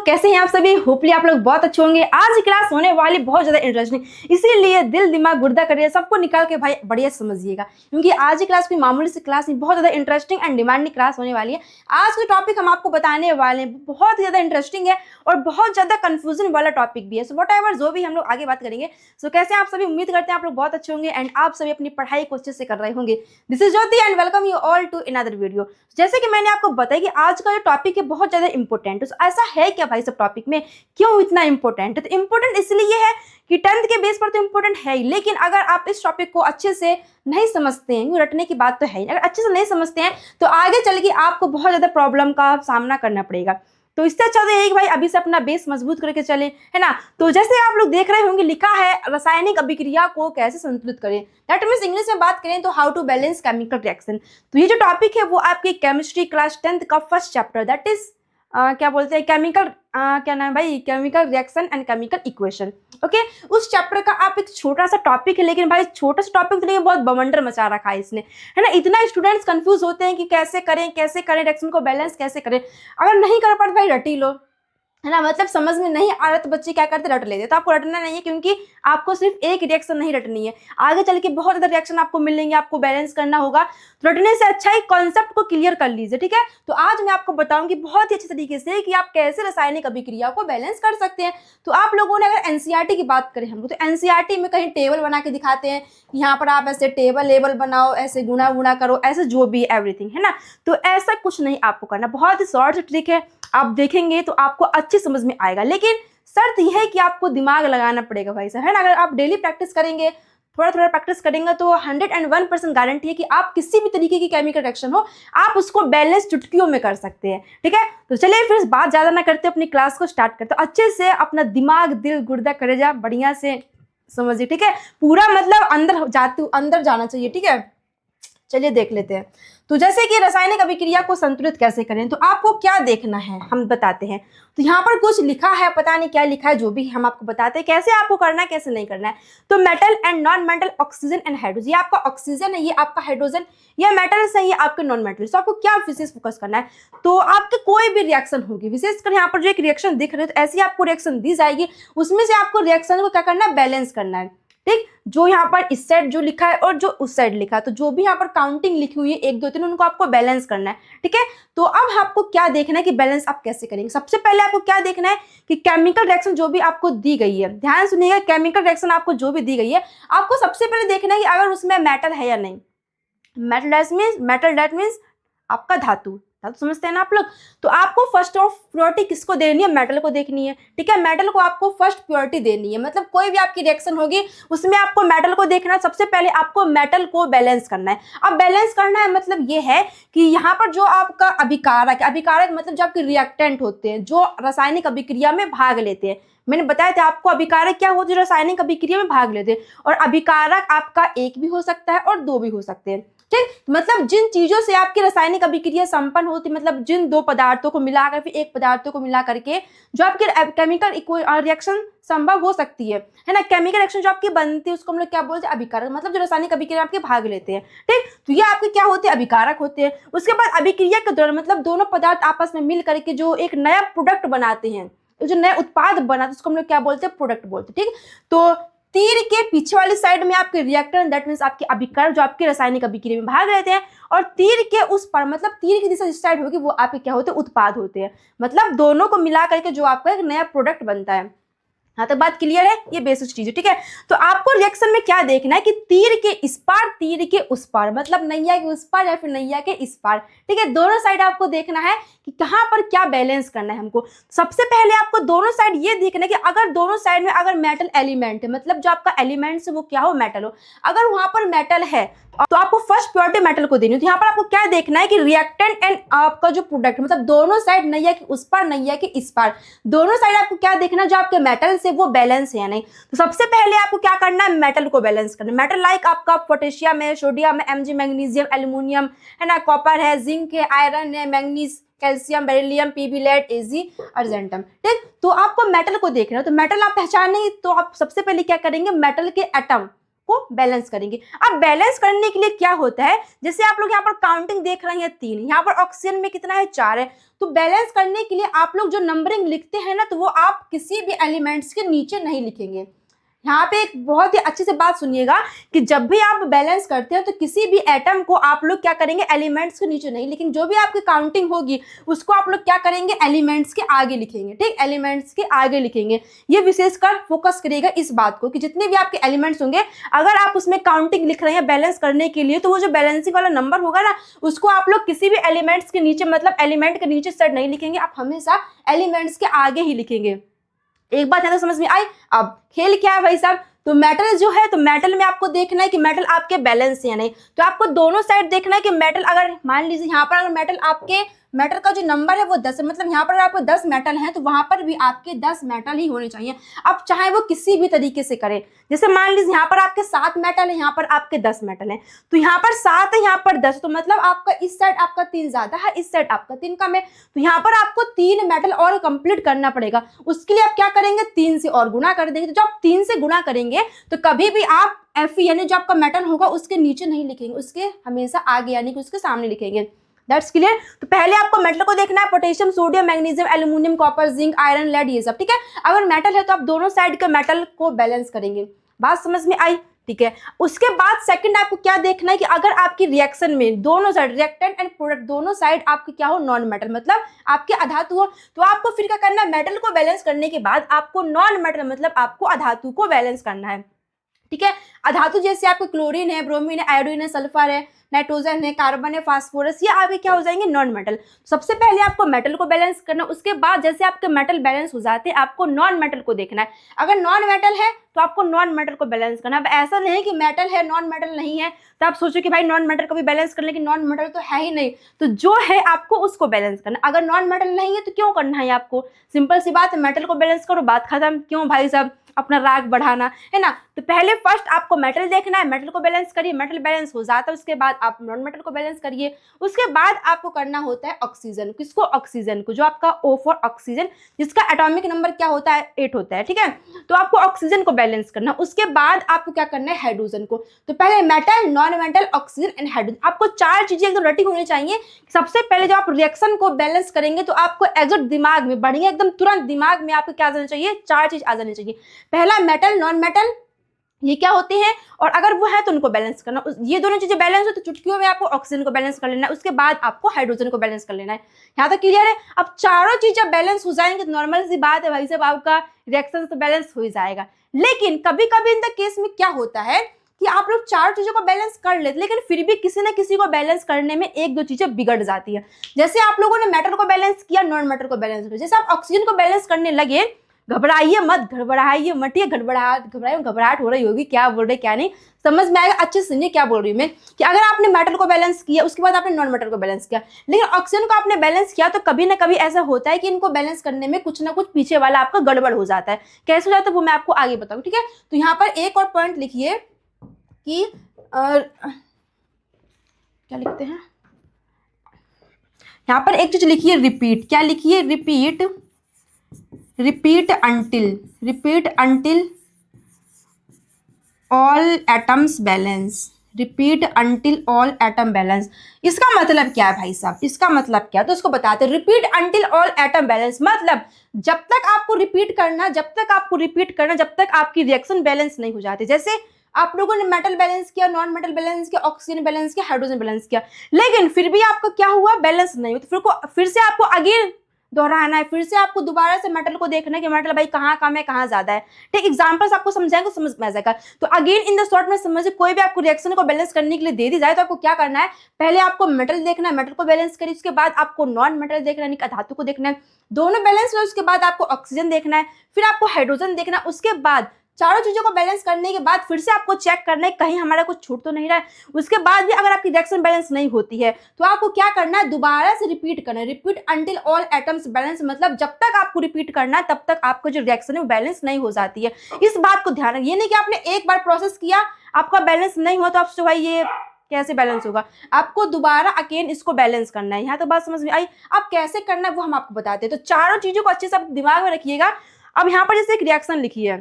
कैसे हैं आप सभी? होपली आप लोग बहुत अच्छे होंगे। आज की क्लास होने वाली बहुत ज्यादा इंटरेस्टिंग, इसीलिए दिल दिमाग गुर्दा करिए सबको निकाल के भाई बढ़िया समझिएगा, क्योंकि आज की क्लास कोई मामूली सी क्लास नहीं, बहुत ज्यादा इंटरेस्टिंग एंड डिमांडिंग क्लास होने वाली है। आज के टॉपिक हम आपको बताने वाले हैं बहुत ज्यादा इंटरेस्टिंग है और बहुत ज्यादा कंफ्यूजन वाला टॉपिक भी है। सो व्हाटएवर जो भी हम लोग आगे बात करेंगे। सो कैसे आप सभी? उम्मीद करते हैं आप लोग बहुत अच्छे होंगे एंड आप सभी अपनी पढ़ाई को अच्छे से कर रहे होंगे। This is Jyoti and welcome you all to another video. जैसे कि मैंने आपको बताया कि आज का जो टॉपिक है बहुत ज्यादा इंपॉर्टेंट है। ऐसा है क्या भाई सब टॉपिक में, क्यों इतना इंपॉर्टेंट है? तो इंपॉर्टेंट इसलिए है कि 10th के बेस पर तो इंपॉर्टेंट है ही, लेकिन अगर आप इस टॉपिक को अच्छे से नहीं समझते हैं, रटने की बात तो है ही, अगर अच्छे से नहीं समझते हैं तो आगे चल के आपको बहुत ज्यादा प्रॉब्लम का सामना करना पड़ेगा। तो इससे अच्छा तो यही कि भाई अभी से अपना बेस मजबूत करके चले, है ना। तो जैसे आप लोग देख रहे होंगे लिखा है रासायनिक अभिक्रिया को कैसे संतुलित करें, दैट मींस इंग्लिश में बात करें तो how to balance chemical reaction. तो ये जो टॉपिक है वो आपकी केमिस्ट्री क्लास 10th का फर्स्ट चैप्टर, दैट इज क्या बोलते हैं, केमिकल क्या नाम है भाई, chemical reaction and chemical equation. Okay, उस चैप्टर का आप एक छोटा सा टॉपिक है, लेकिन भाई छोटा सा टॉपिक तो नहीं, बहुत बवंडर मचा रखा है इसने, है ना। इतना स्टूडेंट्स कंफ्यूज होते हैं कि कैसे करें रिएक्शन को बैलेंस कैसे करें। अगर नहीं कर पाते भाई रट ही लो, है ना। मतलब समझ में नहीं आ रहा तो बच्चे क्या करते, रट लेते। तो आपको रटना नहीं है, क्योंकि आपको सिर्फ एक रिएक्शन नहीं रटनी है, आगे चल के बहुत ज्यादा रिएक्शन आपको मिलेंगे, आपको बैलेंस करना होगा। तो रटने से अच्छा ही कॉन्सेप्ट को क्लियर कर लीजिए, ठीक है। तो आज मैं आपको बताऊंगी बहुत ही अच्छे तरीके से कि आप कैसे रासायनिक अभिक्रिया को बैलेंस कर सकते हैं। तो आप लोगों ने अगर एनसीईआरटी की बात करें हम लोग, तो एनसीईआरटी में कहीं टेबल बना के दिखाते हैं, यहाँ पर आप ऐसे टेबल बनाओ, ऐसे गुणा गुणा करो, ऐसे जो भी एवरीथिंग, है ना। तो ऐसा कुछ नहीं आपको करना, बहुत ही शॉर्ट ट्रिक है, आप देखेंगे तो आपको अच्छी समझ में आएगा। लेकिन शर्त यह है कि आपको दिमाग लगाना पड़ेगा भाई साहब, है ना। अगर आप डेली प्रैक्टिस करेंगे, थोड़ा थोड़ा प्रैक्टिस करेंगे, तो 101% गारंटी है कि आप किसी भी तरीके की केमिकल रिएक्शन हो आप उसको बैलेंस चुटकियों में कर सकते हैं, ठीक है। तो चलिए फिर बात ज्यादा ना करते, अपनी क्लास को स्टार्ट करते। अच्छे से अपना दिमाग दिल गुर्दा कलेजा बढ़िया से समझिए, ठीक है। पूरा मतलब अंदर जाना चाहिए, ठीक है। चलिए देख लेते हैं। तो जैसे कि रासायनिक अभिक्रिया को संतुलित कैसे करें, तो आपको क्या देखना है हम बताते हैं। तो यहाँ पर कुछ लिखा है, पता नहीं क्या लिखा है, जो भी हम आपको बताते हैं कैसे आपको करना है कैसे नहीं करना है। तो metal and non metal, oxygen and hydrogen, ये आपका ऑक्सीजन है, ये आपका हाइड्रोजन, ये मेटल्स है, ये आपके नॉन मेटल्स। तो आपको क्या विशेष फोकस करना है, तो आपके कोई भी रिएक्शन होगी, विशेषकर यहाँ पर जो एक रिएक्शन दिख रही है, तो ऐसी आपको रिएक्शन दी जाएगी, उसमें से आपको रिएक्शन को क्या करना है, बैलेंस करना है, ठीक। जो यहाँ पर इस साइड जो लिखा है और जो उस साइड लिखा है, तो जो भी यहाँ पर काउंटिंग लिखी हुई है 1 2 3, उनको आपको बैलेंस करना है, ठीक है। तो अब आपको क्या देखना है कि बैलेंस आप कैसे करेंगे। सबसे पहले आपको क्या देखना है कि केमिकल रिएक्शन जो भी आपको दी गई है, ध्यान सुनिएगा, केमिकल रिएक्शन आपको जो भी दी गई है, आपको सबसे पहले देखना है कि अगर उसमें मेटल है या नहीं। मेटल दैट मीन्स आपका धातु समझते हैं ना आप लोग। तो आपको फर्स्ट ऑफ प्योरिटी किसको देनी है, मेटल को देखनी है, ठीक है। मेटल को आपको फर्स्ट प्योरिटी देनी है, मतलब कोई भी आपकी रिएक्शन होगी उसमें आपको मेटल को देखना है। सबसे पहले आपको मेटल को बैलेंस करना है। अब बैलेंस करना है मतलब ये है कि यहाँ पर जो आपका अभिकारक मतलब जो आपके रिएक्टेंट होते हैं, जो रासायनिक अभिक्रिया में भाग लेते हैं, मैंने बताया था आपको अभिकारक क्या होते हैं, रासायनिक अभिक्रिया में भाग लेते हैं। और अभिकारक आपका 1 भी हो सकता है और 2 भी हो सकते हैं, ठीक। मतलब जिन चीजों से आपकी रासायनिक अभिक्रिया संपन्न होती, मतलब जिन 2 पदार्थों को मिलाकर फिर 1 पदार्थों को मिला करके जो आपकी केमिकल रिएक्शन संभव हो सकती है ना। केमिकल रिएक्शन जो आपकी बनती है उसको हम लोग क्या बोलते हैं, अभिकारक, मतलब जो रासायनिक अभिक्रिया आपके भाग लेते हैं, ठीक। तो ये आपके क्या होते हैं, अभिकारक होते हैं। उसके बाद अभिक्रिया के दौरान मतलब दोनों पदार्थ आपस में मिल करके जो एक नया प्रोडक्ट बनाते हैं, जो नया उत्पाद बनाते हैं, उसको हम लोग क्या बोलते हैं, प्रोडक्ट बोलते हैं, ठीक। तो तीर के पीछे वाली साइड में आपके रिएक्टर, दैट मींस आपके अभिकारक जो आपके रासायनिक अभिक्रिया में भाग लेते हैं, और तीर के उस पर मतलब तीर की दिशा जिस साइड होगी वो आपके क्या होते हैं, उत्पाद होते हैं। मतलब दोनों को मिला करके जो आपका एक नया प्रोडक्ट बनता है। हाँ, तो बात क्लियर है, ये बेसिक चीज है, ठीक है। तो आपको रिएक्शन में क्या देखना है कि तीर के इस पार तीर के उस पार, मतलब नैया के उस पार या फिर नैया के इस पार, ठीक है। दोनों साइड आपको देखना है कि कहाँ पर क्या बैलेंस करना है हमको। सबसे पहले आपको दोनों साइड ये देखना है कि अगर दोनों साइड में अगर मेटल एलिमेंट है, मतलब जो आपका एलिमेंट है वो क्या हो, मेटल हो। अगर वहां पर मेटल है तो आपको फर्स्ट प्योरिटी मेटल को देनी है। तो यहाँ पर आपको क्या देखना है कि रिएक्टेंट एंड आपका जो प्रोडक्ट, मतलब दोनों साइड नैया के उस पार नैया के इस पार, दोनों साइड आपको क्या देखना है, जो आपके मेटल से वो बैलेंस है या नहीं। तो सबसे पहले आपको क्या करना है, मेटल को बैलेंस करना है। मेटल लाइक आपका पोटेशियम है, सोडियम है, Mg मैग्नीशियम, एल्यूमिनियम है ना, कॉपर है, जिंक है, आयरन है, manganese, calcium, beryllium, Pb lead, Ag, argentum, ठीक। तो आपको मेटल को देखना है। तो मेटल आप पहचाने तो आप सबसे पहले क्या करेंगे, मेटल के एटम को बैलेंस करेंगे। अब बैलेंस करने के लिए क्या होता है, जैसे आप लोग यहाँ पर काउंटिंग देख रहे हैं 3, यहाँ पर ऑक्सीजन में कितना है 4 है, तो बैलेंस करने के लिए आप लोग जो नंबरिंग लिखते हैं ना, तो वो आप किसी भी एलिमेंट्स के नीचे नहीं लिखेंगे। यहाँ पे एक बहुत ही अच्छे से बात सुनिएगा कि जब भी आप बैलेंस करते हैं तो किसी भी एटम को आप लोग क्या करेंगे, एलिमेंट्स के नीचे नहीं लिखेंगे। जो भी आपकी काउंटिंग होगी उसको आप लोग क्या करेंगे, एलिमेंट्स के आगे लिखेंगे। ठीक, एलिमेंट्स के आगे लिखेंगे। ये विशेषकर फोकस करिएगा इस बात को कि जितने भी आपके एलिमेंट्स होंगे, अगर आप उसमें काउंटिंग लिख रहे हैं बैलेंस करने के लिए, तो वो जो बैलेंसिंग वाला नंबर होगा ना, उसको आप लोग किसी भी एलिमेंट्स के नीचे, मतलब एलिमेंट के नीचे सेट नहीं लिखेंगे, आप हमेशा एलिमेंट्स के आगे ही लिखेंगे। एक बात है तो समझ में आई। अब खेल क्या है भाई साहब, तो मेटल जो है, तो मेटल में आपको देखना है कि मेटल आपके बैलेंस है या नहीं। तो आपको दोनों साइड देखना है कि मेटल, अगर मान लीजिए यहाँ पर अगर मेटल आपके, मेटल का जो नंबर है वो 10 है, मतलब यहाँ पर आपको 10 मेटल हैं, तो वहां पर भी आपके 10 मेटल ही होने चाहिए। अब चाहे वो किसी भी तरीके से करें, जैसे मान लीजिए यहाँ पर आपके 7 मेटल है, यहाँ पर आपके 10 मेटल हैं, तो यहाँ पर 7 है, यहाँ पर 10, तो मतलब आपका इस साइड आपका 3 ज्यादा है, इस साइड आपका 3 कम है, तो यहाँ पर आपको 3 मेटल और कंप्लीट करना पड़ेगा। उसके लिए आप क्या करेंगे, 3 से और गुना कर देंगे। तो जब 3 से गुना करेंगे तो कभी भी आप Fe यानी जो आपका मेटल होगा उसके नीचे नहीं लिखेंगे, उसके हमेशा आगे यानी कि उसके सामने लिखेंगे। That's clear. तो पहले आपको मेटल को देखना है, potassium, sodium, magnesium, aluminium, copper, zinc, iron, lead, ये सब। ठीक है, अगर मेटल है तो आप दोनों साइड के मेटल को बैलेंस करेंगे। बात समझ में आई? ठीक है। उसके बाद सेकंड आपको क्या देखना है कि अगर आपकी रिएक्शन में दोनों साइड, रिएक्टेंट एंड प्रोडक्ट दोनों साइड आपके क्या हो, नॉन मेटल, मतलब आपके अधातु हो, तो आपको फिर क्या करना है, मेटल को बैलेंस करने के बाद आपको नॉन मेटल मतलब आपको अधातु को बैलेंस करना है। ठीक है, अधातु जैसे आपको क्लोरीन है, ब्रोमीन है, आयोडीन है, सल्फर है, नाइट्रोजन है, कार्बन है, फास्फोरस, ये आगे क्या हो जाएंगे, नॉन मेटल। सबसे पहले आपको मेटल को बैलेंस करना, उसके बाद जैसे आपके मेटल बैलेंस हो जाते हैं आपको नॉन मेटल को देखना है। अगर नॉन मेटल है तो आपको नॉन मेटल को बैलेंस करना है। अब ऐसा नहीं कि मेटल है नॉन मेटल नहीं है तो आप सोचो कि भाई नॉन मेटल को भी बैलेंस कर, लेकिन नॉन मेटल तो है ही नहीं, तो जो है आपको उसको बैलेंस करना। अगर नॉन मेटल नहीं है तो क्यों करना है आपको, सिंपल सी बात है, मेटल को बैलेंस करो, बात खत्म। क्यों भाई साहब अपना राग बढ़ाना है ना। तो पहले फर्स्ट आपको मेटल देखना है, मेटल को बैलेंस करिए, मेटल बैलेंस हो जाता है उसके बाद आप नॉन मेटल को बैलेंस करिए। उसके बाद आपको करना होता है ऑक्सीजन। किसको, ऑक्सीजन को, जो आपका O फॉर ऑक्सीजन, जिसका एटॉमिक नंबर क्या होता है, 8 होता है। ठीक है, तो आपको ऑक्सीजन को बैलेंस करना। उसके बाद आपको क्या करना है, हाइड्रोजन को। तो पहले metal, non metal, oxygen and hydrogen. आपको 4 चीजें एकदम रटी होनी चाहिए। सबसे पहले जब आप रिएक्शन को बैलेंस करेंगे तो आपको एग्जैक्ट दिमाग में बढ़िया, एकदम तुरंत दिमाग में आपको क्या आ जाना चाहिए, 4 चीज आ जानी चाहिए। पहला मेटल, नॉन मेटल, ये क्या होते हैं, और अगर वो है तो उनको बैलेंस करना। ये दोनों चीजें बैलेंस हो तो चुटकियों में आपको ऑक्सीजन को बैलेंस कर लेना है, उसके बाद आपको हाइड्रोजन को बैलेंस कर लेना है। यहाँ तक क्लियर है। अब चारों चीजें बैलेंस हो जाएंगे तो नॉर्मल सी बात है भाई साहब, आपका रिएक्शन तो बैलेंस हो ही जाएगा। लेकिन कभी कभी इन द केस में क्या होता है कि आप लोग 4 चीजों को बैलेंस कर लेते, लेकिन फिर भी किसी न किसी को बैलेंस करने में 1-2 चीजें बिगड़ जाती है। जैसे आप लोगों ने मेटल को बैलेंस किया, नॉन मेटल को बैलेंस किया, जैसे आप ऑक्सीजन को बैलेंस करने लगे, घबराइए मत, घबराइए मत, ये घबराहट हो रही होगी, क्या बोल रहे क्या नहीं समझ में आएगा। अच्छे से सुनिए क्या बोल रही हूँ मैं, कि अगर आपने मेटल को बैलेंस किया उसके बाद आपने नॉन मेटल को बैलेंस किया, लेकिन ऑक्सीजन को आपने बैलेंस किया, तो कभी ना कभी ऐसा होता है कि इनको बैलेंस करने में कुछ ना कुछ पीछे वाला आपका गड़बड़ हो जाता है। कैसे हो जाता है वो मैं आपको आगे बताऊँ। ठीक है, तो यहाँ पर एक और पॉइंट लिखिए कि क्या लिखते हैं, यहाँ पर एक चीज लिखिए, रिपीट। क्या लिखिए, repeat, repeat until all atoms balance, repeat until all atom balance. इसका मतलब क्या है भाई साहब, इसका मतलब क्या है तो उसको बताते हैं। Repeat until all atom balance मतलब जब तक आपको रिपीट करना, जब तक आपकी रिएक्शन बैलेंस नहीं हो जाती। जैसे आप लोगों ने मेटल बैलेंस किया, नॉन मेटल बैलेंस किया, ऑक्सीजन बैलेंस किया, हाइड्रोजन बैलेंस किया, लेकिन फिर भी आपका क्या हुआ, बैलेंस नहीं हुआ, तो फिर से आपको अगेन दोहराना है, फिर से आपको दोबारा से मेटल को देखना है कि मेटल भाई कहाँ कम है, कहाँ ज्यादा है। ठीक, एग्जांपल्स आपको समझाएंगे समझ में आ जाएगा। तो अगेन इन द शॉर्ट में समझिए, कोई भी आपको रिएक्शन को बैलेंस करने के लिए दे दी जाए तो आपको क्या करना है, पहले आपको मेटल देखना है, मेटल को बैलेंस करिए, उसके बाद आपको नॉन मेटल देखना है, धातु को देखना है, दोनों बैलेंस हुए, उसके बाद आपको ऑक्सीजन देखना है, फिर आपको हाइड्रोजन देखना है, उसके बाद चारों चीजों को बैलेंस करने के बाद फिर से आपको चेक करना है कहीं हमारा कुछ छूट तो नहीं रहा है। उसके बाद भी अगर आपकी रिएक्शन बैलेंस नहीं होती है तो आपको क्या करना है, दोबारा से रिपीट करना है। Repeat until all atoms balance मतलब जब तक आपको रिपीट करना है तब तक आपको जो रिएक्शन है वो बैलेंस नहीं हो जाती है। इस बात को ध्यान रखिए, ये नहीं कि आपने एक बार प्रोसेस किया आपका बैलेंस नहीं हुआ तो आप भाई ये कैसे बैलेंस होगा, आपको दोबारा अगेन इसको बैलेंस करना है। यहाँ तो बात समझ में आई। अब कैसे करना है वो हम आपको बताते हैं। तो चारों चीजों को अच्छे से आप दिमाग में रखिएगा। अब यहाँ पर जैसे एक रिएक्शन लिखी है,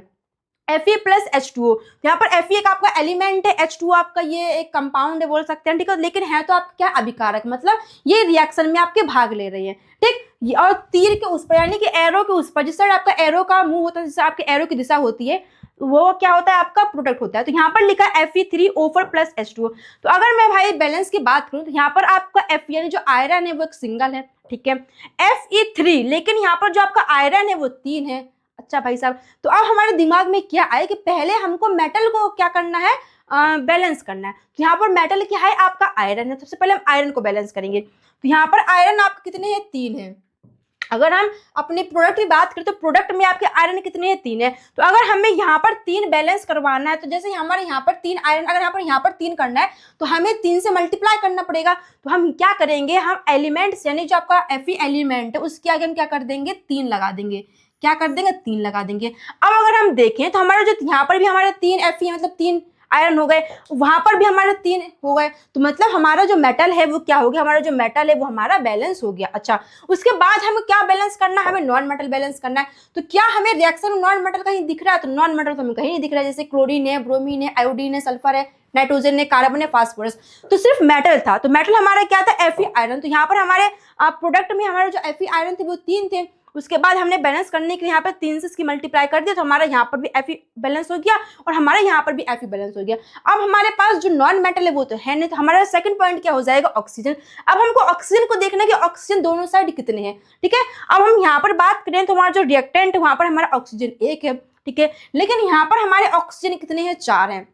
Fe प्लस H2O। यहाँ पर Fe एक आपका एलिमेंट है, H2O आपका ये एक कंपाउंड है बोल सकते हैं, ठीक है, लेकिन है तो आपका क्या अभिकारक, मतलब ये रिएक्शन में आपके भाग ले रही है, ठीक। और तीर के उस पर यानी कि एरो के उस पर, जिस साइड आपका एरो का मुंह होता है, जिससे आपके एरो की दिशा होती है, वो क्या होता है आपका प्रोडक्ट होता है। तो यहाँ पर लिखा है Fe3O4 प्लस H2O। तो अगर मैं भाई बैलेंस की बात करूँ तो यहाँ पर आपका F यानी जो आयरन है वो एक सिंगल है, ठीक है, Fe3, लेकिन यहाँ पर जो आपका आयरन है वो 3 है। अच्छा भाई साहब, तो अब हमारे दिमाग में क्या आए कि पहले हमको मेटल को क्या करना है, बैलेंस करना है। तो यहाँ पर मेटल क्या है आपका आयरन है, सबसे पहले हम आयरन को बैलेंस करेंगे। तो यहाँ पर आयरन आपके कितने हैं, 3 है। अगर हम अपने प्रोडक्ट की बात करें तो प्रोडक्ट में आपके आयरन कितने हैं, 3 है। तो अगर हमें यहाँ पर 3 बैलेंस करवाना है, तो जैसे हमारे यहाँ पर 3 आयरन, अगर यहाँ पर 3 करना है तो हमें 3 से मल्टीप्लाई करना पड़ेगा। तो हम क्या करेंगे, हम एलिमेंट्स यानी जो आपका Fe एलिमेंट है उसके आगे हम क्या कर देंगे, 3 लगा देंगे। क्या कर देंगे, 3 लगा देंगे। अब अगर हम देखें तो हमारा जो यहाँ पर भी हमारे 3 Fe है, मतलब 3 आयरन हो गए, वहां पर भी हमारे 3 हो गए, तो मतलब हमारा जो मेटल है वो क्या हो गया, हमारा जो मेटल है वो हमारा बैलेंस हो गया। अच्छा, उसके बाद हमें क्या बैलेंस करना है, हमें नॉन मेटल बैलेंस करना है। तो क्या हमें रिएक्शन में नॉन मेटल कहीं दिख रहा है, तो नॉन मेटल तो हमें कहीं नहीं दिख रहा है, जैसे क्लोरीन है, ब्रोमीन है, आयोडीन है, सल्फर है, नाइट्रोजन है, कार्बन है, फास्फोरस। तो सिर्फ मेटल था, तो मेटल हमारा क्या था, Fe आयरन। तो यहाँ पर हमारे प्रोडक्ट में हमारे जो Fe आयरन थे वो 3 थे। उसके बाद हमने बैलेंस करने के लिए यहाँ पर 3 से इसकी मल्टीप्लाई कर दिया, तो हमारा यहाँ पर भी Fe बैलेंस हो गया और हमारा यहाँ पर भी Fe बैलेंस हो गया। अब हमारे पास जो नॉन मेटल है वो तो है नहीं, तो हमारा सेकंड पॉइंट क्या हो जाएगा, ऑक्सीजन। अब हमको ऑक्सीजन को देखना है कि ऑक्सीजन दोनों साइड कितने हैं, ठीक है। अब हम यहाँ पर बात करें तो हमारा जो रिएक्टेंट है वहाँ पर हमारा ऑक्सीजन 1 है, ठीक है, लेकिन यहाँ पर हमारे ऑक्सीजन कितने हैं, 4 हैं।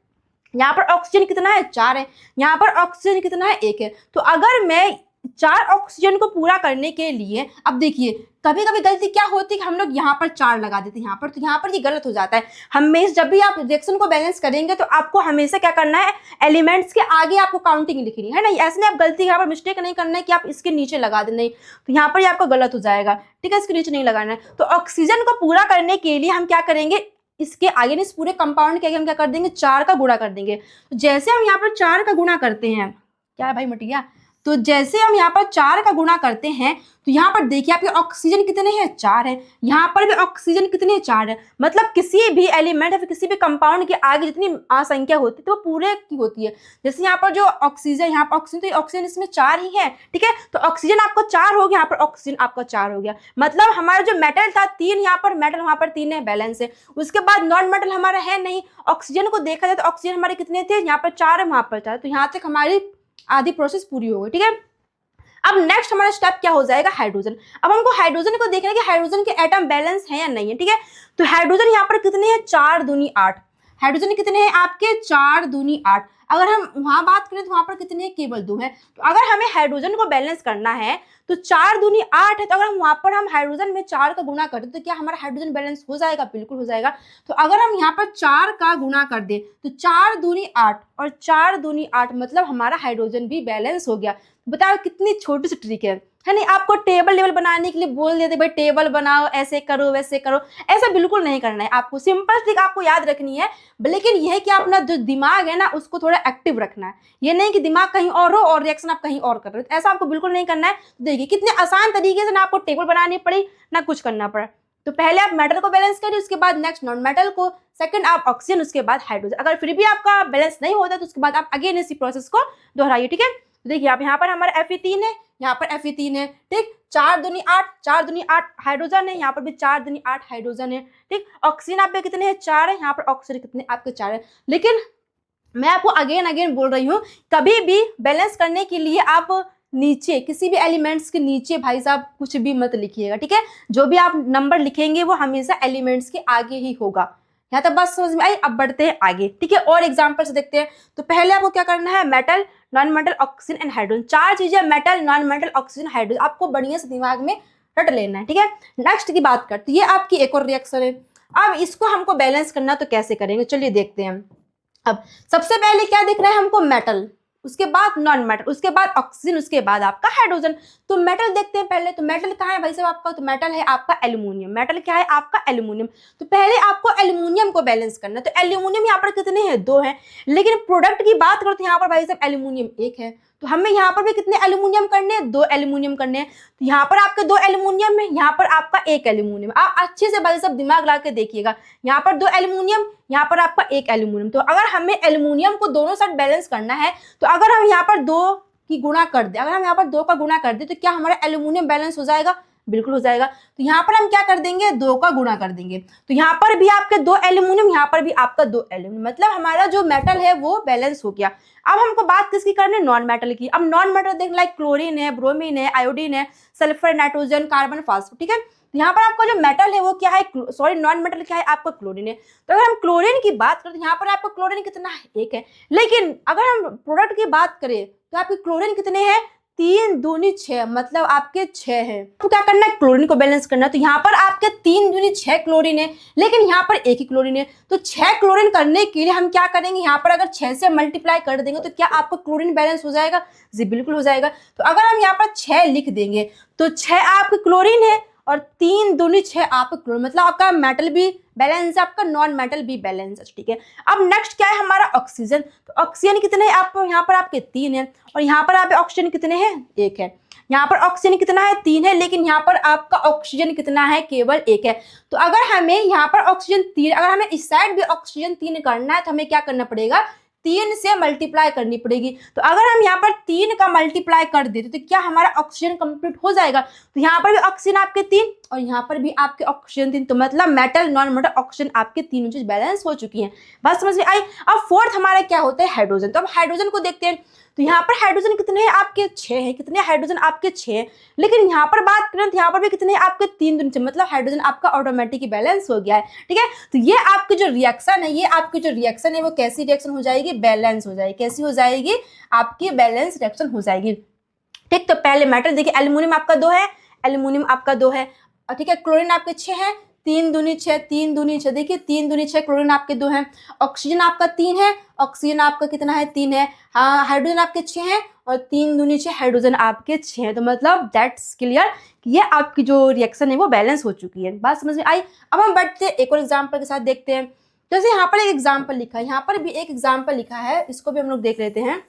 यहाँ पर ऑक्सीजन कितना है, 4 है। यहाँ पर ऑक्सीजन कितना है, 1 है। तो अगर मैं 4 ऑक्सीजन को पूरा करने के लिए, अब देखिए कभी कभी गलती क्या होती है कि हम लोग यहाँ पर 4 लगा देते हैं यहाँ पर, तो यहाँ पर ये गलत हो जाता है। हमेशा जब भी आप रिएक्शन को बैलेंस करेंगे तो आपको हमेशा क्या करना है, एलिमेंट्स के आगे आपको काउंटिंग लिखनी है, नहीं ऐसे नहीं, आप गलती यहाँ पर मिस्टेक नहीं करना है कि आप इसके नीचे लगा दें, नहीं, तो यहाँ पर आपको गलत हो जाएगा, ठीक है, इसके नीचे नहीं लगाना है। तो ऑक्सीजन को पूरा करने के लिए हम क्या करेंगे, इसके आगे इस पूरे कंपाउंड के आगे हम क्या कर देंगे, 4 का गुणा कर देंगे। तो जैसे हम यहाँ पर 4 का गुणा करते हैं, क्या है भाई मटिया, तो जैसे हम यहाँ पर 4 का गुणा करते हैं तो यहाँ पर देखिए आपके ऑक्सीजन कितने हैं, 4 है। यहाँ पर भी ऑक्सीजन कितने हैं, 4 है। मतलब किसी भी एलिमेंट या फिर किसी भी कंपाउंड के आगे जितनी संख्या होती है तो वो पूरे की होती है। जैसे यहाँ पर जो ऑक्सीजन, यहाँ पर ऑक्सीजन, तो ऑक्सीजन इसमें 4 ही है, ठीक है, तो ऑक्सीजन आपका 4 हो गया, यहाँ पर ऑक्सीजन आपका 4 हो गया। मतलब हमारा जो मेटल था 3, यहाँ पर मेटल वहाँ पर 3 है, बैलेंस है। उसके बाद नॉन मेटल हमारा है नहीं। ऑक्सीजन को देखा जाए तो ऑक्सीजन हमारे कितने थे, यहाँ पर 4 है, वहाँ पर 4, तो यहाँ तक हमारी आधी प्रोसेस पूरी हो गई, ठीक है। अब नेक्स्ट हमारा स्टेप क्या हो जाएगा, हाइड्रोजन। अब हमको हाइड्रोजन को देखना है कि हाइड्रोजन के एटम बैलेंस है या नहीं है, ठीक है। तो हाइड्रोजन यहाँ पर कितने हैं, 4 दूनी 8। हाइड्रोजन कितने हैं आपके, 4 दूनी 8। अगर हम वहां बात करें तो वहां पर कितने हैं, केवल 2 हैं। तो अगर हमें हाइड्रोजन को बैलेंस करना है तो 4 दूनी 8 है, तो अगर हम वहां पर हम हाइड्रोजन में 4 का गुणा कर दें तो क्या हमारा हाइड्रोजन बैलेंस हो जाएगा, बिल्कुल हो जाएगा। तो अगर हम यहाँ पर 4 का गुणा कर दें तो 4 दूनी 8 और 4 दूनी 8, मतलब हमारा हाइड्रोजन भी बैलेंस हो गया। बताओ कितनी छोटी सी ट्रिक है नहीं। आपको टेबल लेवल बनाने के लिए बोल देते भाई टेबल बनाओ, ऐसे करो वैसे करो, ऐसा बिल्कुल नहीं करना है आपको। सिंपल ट्रिक आपको याद रखनी है, लेकिन यह है कि अपना जो दिमाग है ना उसको थोड़ा एक्टिव रखना है। ये नहीं कि दिमाग कहीं और हो और रिएक्शन आप कहीं और कर रहे हो, ऐसा आपको बिल्कुल नहीं करना है। देखिए कितने आसान तरीके से ना आपको टेबल बनानी पड़ी ना कुछ करना पड़ा। तो पहले आप मेटल को बैलेंस करिए, उसके बाद नेक्स्ट नॉन मेटल को, सेकंड आप ऑक्सीजन, उसके बाद हाइड्रोजन। अगर फिर भी आपका बैलेंस नहीं होता तो उसके बाद आप अगेन इसी प्रोसेस को दोहराइए, ठीक है। देखिए आप यहाँ पर हमारा Fe3 है, यहाँ पर Fe3 है, ठीक। 4 दूनी 8, 4 दूनी 8 हाइड्रोजन है, यहाँ पर भी 4 दूनी 8 हाइड्रोजन है, ठीक। ऑक्सीजन आप पे कितने हैं, 4 है, यहाँ पर ऑक्सीजन कितने आपके 4 है। लेकिन मैं आपको अगेन बोल रही हूँ, कभी भी बैलेंस करने के लिए आप नीचे किसी भी एलिमेंट्स के नीचे भाई साहब कुछ भी मत लिखिएगा, ठीक है। जो भी आप नंबर लिखेंगे वो हमेशा एलिमेंट्स के आगे ही होगा। यहाँ तक बात समझ में आई। अब बढ़ते हैं आगे, ठीक है, और एग्जांपल से देखते हैं। तो पहले आपको क्या करना है, metal, non metal, oxygen and hydrogen. 4 चीजें, metal, non metal, oxygen, hydrogen, आपको बढ़िया से दिमाग में रट लेना है, ठीक है। नेक्स्ट की बात करते हैं, ये आपकी एक और रिएक्शन है। अब इसको हमको बैलेंस करना तो कैसे करेंगे, चलिए देखते हैं। अब सबसे पहले क्या दिख रहा है हमको, मेटल, उसके बाद नॉन मेटल, उसके बाद ऑक्सीजन, उसके बाद आपका हाइड्रोजन। तो मेटल देखते हैं पहले। तो मेटल कहाँ है भाई साहब आपका, तो मेटल है आपका एल्यूमिनियम। मेटल क्या है आपका, एल्यूमिनियम। तो पहले आपको एल्यूमिनियम को बैलेंस करना है। तो एल्यूमिनियम यहाँ पर कितने हैं, 2 हैं। लेकिन प्रोडक्ट की बात करो तो यहाँ पर भाई साहब एल्यूमिनियम 1 है। तो हमें यहाँ पर भी कितने एल्यूमिनियम करने हैं, 2 एल्यूमिनियम करने हैं। तो यहाँ पर आपके 2 एल्यूमिनियम है, यहाँ पर आपका 1 एल्यूमिनियम। आप अच्छे से भाई सब दिमाग लगा के देखिएगा, यहाँ पर 2 एल्यूमिनियम, यहाँ पर आपका 1 एल्यूमिनियम। तो अगर हमें एल्यूमिनियम को दोनों साइड बैलेंस करना है, तो अगर हम यहाँ पर 2 की गुणा कर दे, अगर हम यहाँ पर 2 का गुणा कर दे तो क्या हमारा एल्यूमिनियम बैलेंस हो जाएगा, बिल्कुल हो जाएगा। तो यहाँ पर हम क्या कर देंगे, 2 का गुणा कर देंगे। तो यहाँ पर भी आपके 2 एल्यूमिनियम, यहाँ पर भी आपका 2 एल्यूमिनियम, मतलब हमारा जो मेटल है वो बैलेंस हो गया। अब हमको बात किसकी करनी है, नॉन मेटल की। अब नॉन मेटल देख लाइक क्लोरीन है, ब्रोमीन है, आयोडीन है, सल्फर, नाइट्रोजन, कार्बन, फास्फोर, ठीक है। तो यहाँ पर आपका जो मेटल है वो क्या है, सॉरी नॉन मेटल क्या है, आपका क्लोरीन है। तो अगर हम क्लोरीन की बात करें तो यहाँ पर आपका क्लोरीन कितना है, 1 है। लेकिन अगर हम प्रोडक्ट की बात करें तो आपके क्लोरीन कितने हैं, 3 दूनी 6, मतलब आपके 6 है। तो क्या करना है, क्लोरीन को बैलेंस करना है। तो यहाँ पर आपके 3 दूनी 6 क्लोरीन है, लेकिन यहाँ पर 1 ही क्लोरीन है। तो 6 क्लोरीन करने के लिए हम क्या करेंगे, यहाँ पर अगर 6 से मल्टीप्लाई कर देंगे तो क्या आपका क्लोरीन बैलेंस हो जाएगा, जी बिल्कुल हो जाएगा। तो अगर हम यहाँ पर 6 लिख देंगे तो 6 आपके क्लोरीन है और 3 दूनी 6 आपका क्लोरीन, मतलब आपका मेटल भी बैलेंस है, आपका नॉन मेटल भी बैलेंस है, ठीक है। अब नेक्स्ट क्या है हमारा, ऑक्सीजन। तो ऑक्सीजन कितने हैं, आप यहाँ पर आपके 3 है, और यहाँ पर आप ऑक्सीजन कितने हैं, 1 है। यहाँ पर ऑक्सीजन कितना है, 3 है, लेकिन यहाँ पर आपका ऑक्सीजन कितना है, केवल 1 है। तो अगर हमें यहाँ पर ऑक्सीजन 3, अगर हमें इस साइड भी ऑक्सीजन 3 करना है तो हमें क्या करना पड़ेगा, 3 से मल्टीप्लाई करनी पड़ेगी। तो अगर हम यहाँ पर 3 का मल्टीप्लाई कर देते तो क्या हमारा ऑक्सीजन कंप्लीट हो जाएगा। तो यहाँ पर भी ऑक्सीजन आपके 3 और यहाँ पर भी आपके ऑक्सीजन 3, तो मतलब मेटल नॉन मेटल ऑक्सीजन आपके तीनों चीज बैलेंस हो चुकी हैं। बात समझ में आई। अब फोर्थ हमारा क्या होता है, हाइड्रोजन। तो अब हाइड्रोजन को देखते हैं। तो यहाँ पर हाइड्रोजन कितने हैं, आपके 6 हैं। कितने हाइड्रोजन, आपके 6 हैं। लेकिन यहाँ पर बात करें तो यहाँ पर भी कितने हैं, आपके 3 दूनी 6, मतलब हाइड्रोजन आपका ऑटोमेटिक बैलेंस हो गया है, ठीक है। तो ये आपकी जो रिएक्शन है, ये आपकी जो रिएक्शन है वो कैसी रिएक्शन हो जाएगी, बैलेंस हो जाएगी। कैसी हो जाएगी, आपकी बैलेंस रिएक्शन हो जाएगी, ठीक। तो पहले मेटल देखिए, एल्यूमिनियम आपका 2 है, एल्यूमिनियम आपका 2 है, ठीक है। क्लोरीन आपके 6 है, 3 दूनी 6, 3 दूनी 6, देखिए 3 दूनी 6, क्लोरीन आपके 2 हैं। ऑक्सीजन आपका 3 है, ऑक्सीजन आपका कितना है, 3 है। हाँ, हाइड्रोजन आपके 6 हैं और 3 दूनी 6 हाइड्रोजन आपके 6 हैं। तो मतलब दैट्स क्लियर कि ये आपकी जो रिएक्शन है वो बैलेंस हो चुकी है। बात समझ में आई। अब हम बढ़ते हैं एक और एग्जाम्पल के साथ, देखते हैं। जैसे यहाँ पर एक एग्जाम्पल लिखा है, यहाँ पर भी एक एग्जाम्पल लिखा है, इसको भी हम लोग देख लेते हैं